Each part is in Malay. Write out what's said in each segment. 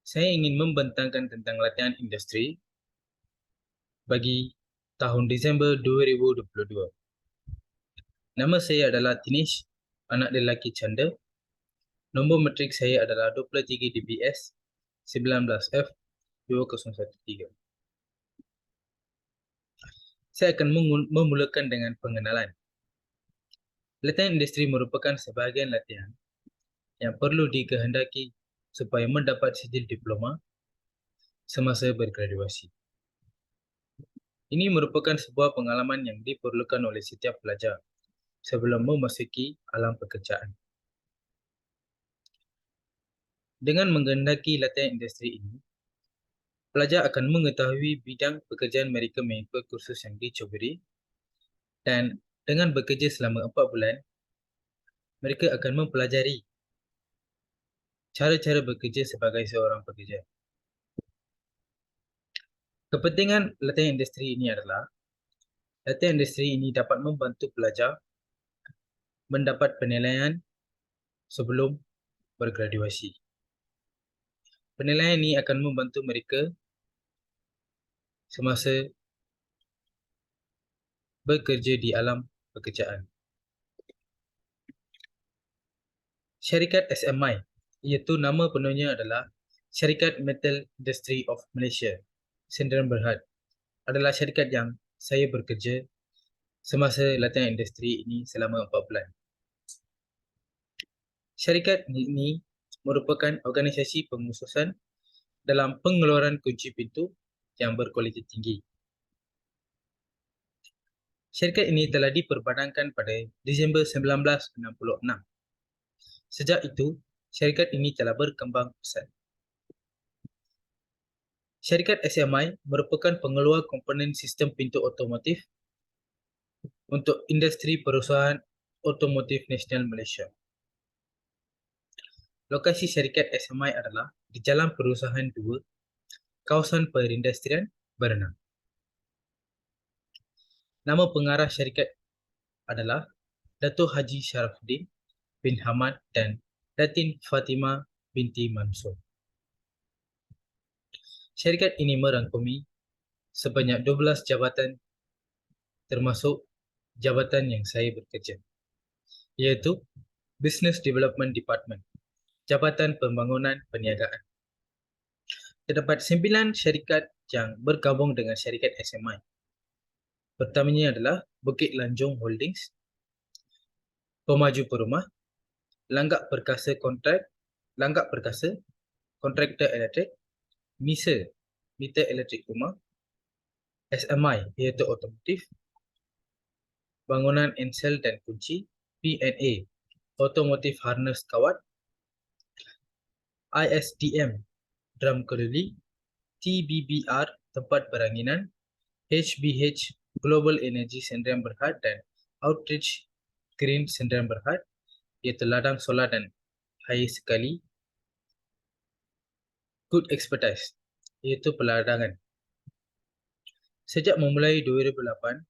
Saya ingin membentangkan tentang latihan industri bagi tahun Disember 2022. Nama saya adalah Tinish, anak lelaki Canda. Nombor matrik saya adalah 23 DBS 19F 2013. Saya akan memulakan dengan pengenalan. Latihan industri merupakan sebahagian latihan yang perlu dikehendaki supaya mendapat sijil diploma semasa bergraduasi. Ini merupakan sebuah pengalaman yang diperlukan oleh setiap pelajar sebelum memasuki alam pekerjaan. Dengan menghendaki latihan industri ini, pelajar akan mengetahui bidang pekerjaan mereka mengikut kursus yang dicuburi, dan dengan bekerja selama 4 bulan, mereka akan mempelajari cara-cara bekerja sebagai seorang pekerja. Kepentingan latihan industri ini adalah, latihan industri ini dapat membantu pelajar mendapat penilaian sebelum bergraduasi. Penilaian ini akan membantu mereka semasa bekerja di alam pekerjaan. Syarikat SMI, iaitu nama penuhnya adalah Syarikat Metal Industry of Malaysia, Sdn Bhd, adalah syarikat yang saya bekerja semasa latihan industri ini selama 4 bulan. Syarikat ini merupakan organisasi pengurusan dalam pengeluaran kunci pintu yang berkualiti tinggi. Syarikat ini telah diperbadangkan pada Disember 1966. Sejak itu, syarikat ini telah berkembang pesat. Syarikat SMI merupakan pengeluar komponen sistem pintu otomotif untuk industri perusahaan otomotif nasional Malaysia. Lokasi syarikat SMI adalah di Jalan Perusahaan 2, kawasan perindustrian Berenang. Nama pengarah syarikat adalah Dato' Haji Sharafuddin bin Hamad dan Datin Fatimah binti Mansur. Syarikat ini merangkumi sebanyak 12 jabatan termasuk jabatan yang saya bekerja, iaitu Business Development Department, Jabatan Pembangunan Perniagaan. Terdapat 9 syarikat yang bergabung dengan syarikat SMI. Pertamanya adalah Bukit Lanjong Holdings, Pemaju Perumah, Langgak Perkasa Kontraktor Elektrik, MISA, Meter Elektrik Rumah, SMI iaitu Otomotif, Bangunan Ensel dan Kunci, P&A, Otomotif Harness Kawat, ISDM, Drum Keluli, TBBR, Tempat Beranginan, HBH, Global Energy Sdn Bhd dan Outreach Green Sdn Bhd, iaitu ladang solar dan air sekali. Good Expertise, iaitu peladangan. Sejak memulai 2008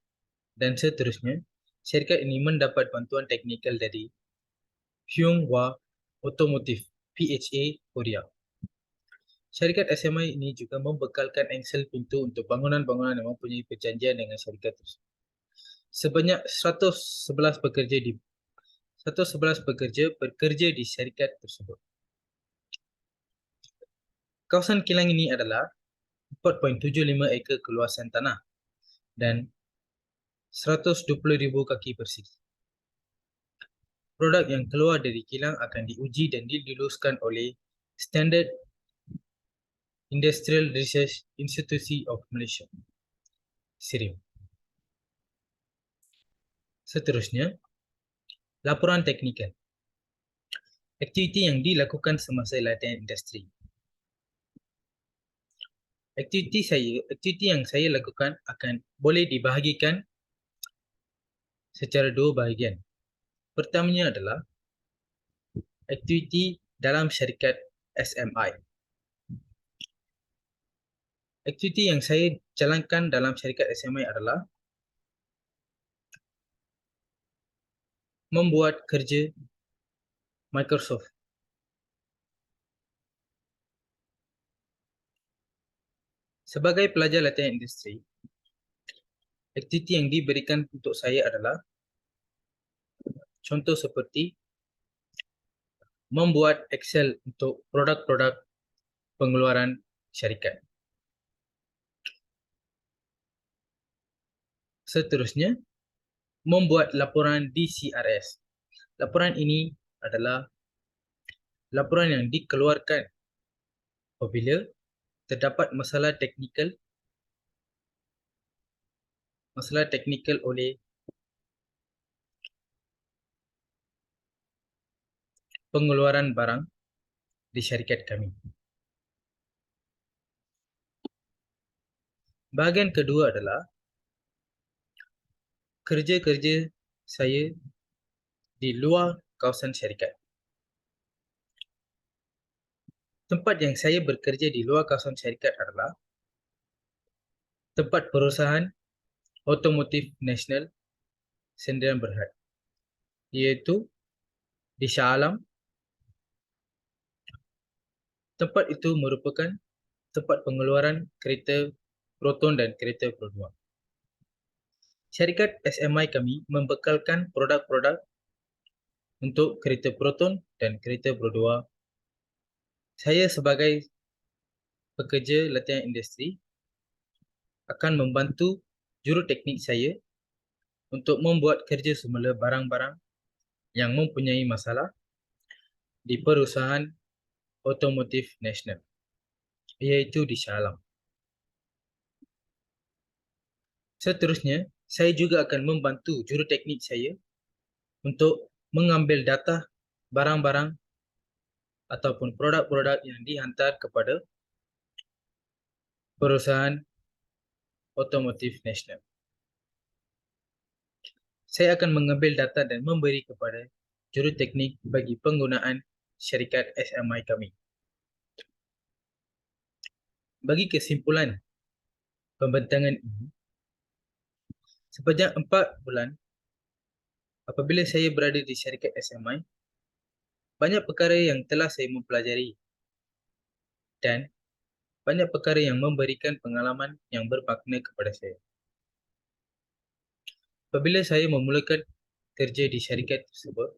dan seterusnya, syarikat ini mendapat bantuan teknikal dari Hyunghwa Automotive, PHA, Korea. Syarikat SMI ini juga membekalkan engsel pintu untuk bangunan-bangunan yang mempunyai perjanjian dengan syarikat tersebut. Sebanyak 111 pekerja bekerja di syarikat tersebut. Kawasan kilang ini adalah 4.75 ekar keluasan tanah dan 120,000 kaki persegi. Produk yang keluar dari kilang akan diuji dan diluluskan oleh Standard Industrial Research Institute of Malaysia, SIRIM. Seterusnya, laporan teknikal. Aktiviti yang dilakukan semasa latihan industri. Aktiviti yang saya lakukan akan boleh dibahagikan secara 2 bahagian. Pertamanya adalah aktiviti dalam syarikat SMI. Aktiviti yang saya jalankan dalam syarikat SMI adalah membuat kerja Microsoft. Sebagai pelajar latihan industri, aktiviti yang diberikan untuk saya adalah contoh seperti membuat Excel untuk produk-produk pengeluaran syarikat. Seterusnya, membuat laporan DCRS. Laporan ini adalah laporan yang dikeluarkan apabila terdapat masalah teknikal oleh pengeluaran barang di syarikat kami. Bahagian kedua adalah kerja-kerja saya di luar kawasan syarikat. Tempat yang saya bekerja di luar kawasan syarikat adalah tempat perusahaan otomotif nasional Sdn Bhd, iaitu di Shah Alam. Tempat itu merupakan tempat pengeluaran kereta Proton dan kereta Pro 2. Syarikat SMI kami membekalkan produk-produk untuk kereta Proton dan kereta Pro 2. Saya sebagai pekerja latihan industri akan membantu juruteknik saya untuk membuat kerja semula barang-barang yang mempunyai masalah di perusahaan otomotif nasional, iaitu di Shah Alam. Seterusnya, saya juga akan membantu juruteknik saya untuk mengambil data barang-barang ataupun produk-produk yang dihantar kepada perusahaan otomotif nasional. Saya akan mengambil data dan memberi kepada juruteknik bagi penggunaan syarikat SMI kami. Bagi kesimpulan pembentangan ini, sepanjang 4 bulan apabila saya berada di syarikat SMI, banyak perkara yang telah saya mempelajari dan banyak perkara yang memberikan pengalaman yang bermakna kepada saya. Apabila saya memulakan kerja di syarikat tersebut,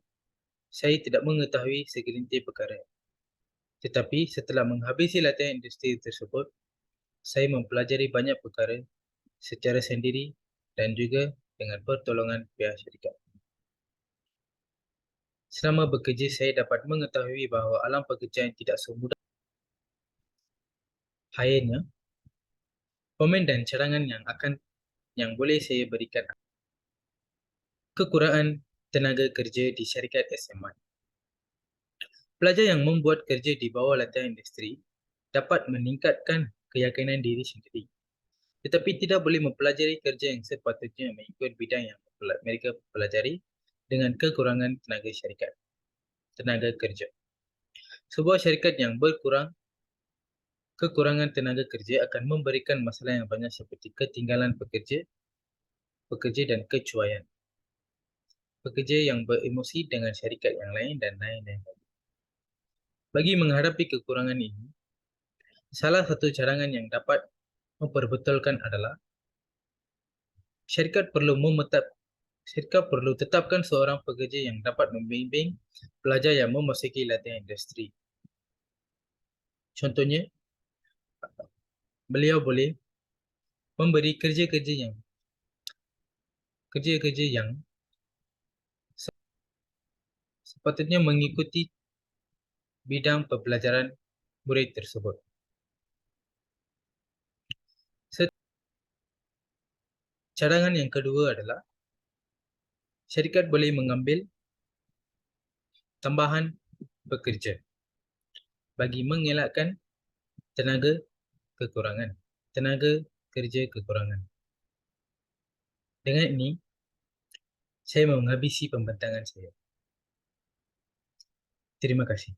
saya tidak mengetahui segelintir perkara. Tetapi setelah menghabisi latihan industri tersebut, saya mempelajari banyak perkara secara sendiri dan juga dengan pertolongan pihak syarikat. Selama bekerja, saya dapat mengetahui bahawa alam pekerjaan tidak semudah. Akhirnya, komen dan cadangan yang boleh saya berikan: kekurangan tenaga kerja di syarikat SMI. Pelajar yang membuat kerja di bawah latihan industri dapat meningkatkan keyakinan diri sendiri, tetapi tidak boleh mempelajari kerja yang sepatutnya mengikut bidang yang mereka pelajari dengan kekurangan tenaga kerja. Sebuah syarikat yang kekurangan tenaga kerja akan memberikan masalah yang banyak seperti ketinggalan pekerja dan kecuaian. Pekerja yang beremosi dengan syarikat yang lain dan lain-lain. Bagi menghadapi kekurangan ini, salah satu cadangan yang dapat memperbetulkan adalah syarikat perlu tetapkan seorang pekerja yang dapat membimbing pelajar yang memasuki latihan industri. Contohnya, beliau boleh memberi kerja-kerja yang sepatutnya mengikuti bidang pembelajaran murid tersebut. Cadangan yang kedua adalah syarikat boleh mengambil tambahan pekerja bagi mengelakkan tenaga kerja kekurangan. Dengan ini, saya menghabisi pembentangan saya. Terima kasih.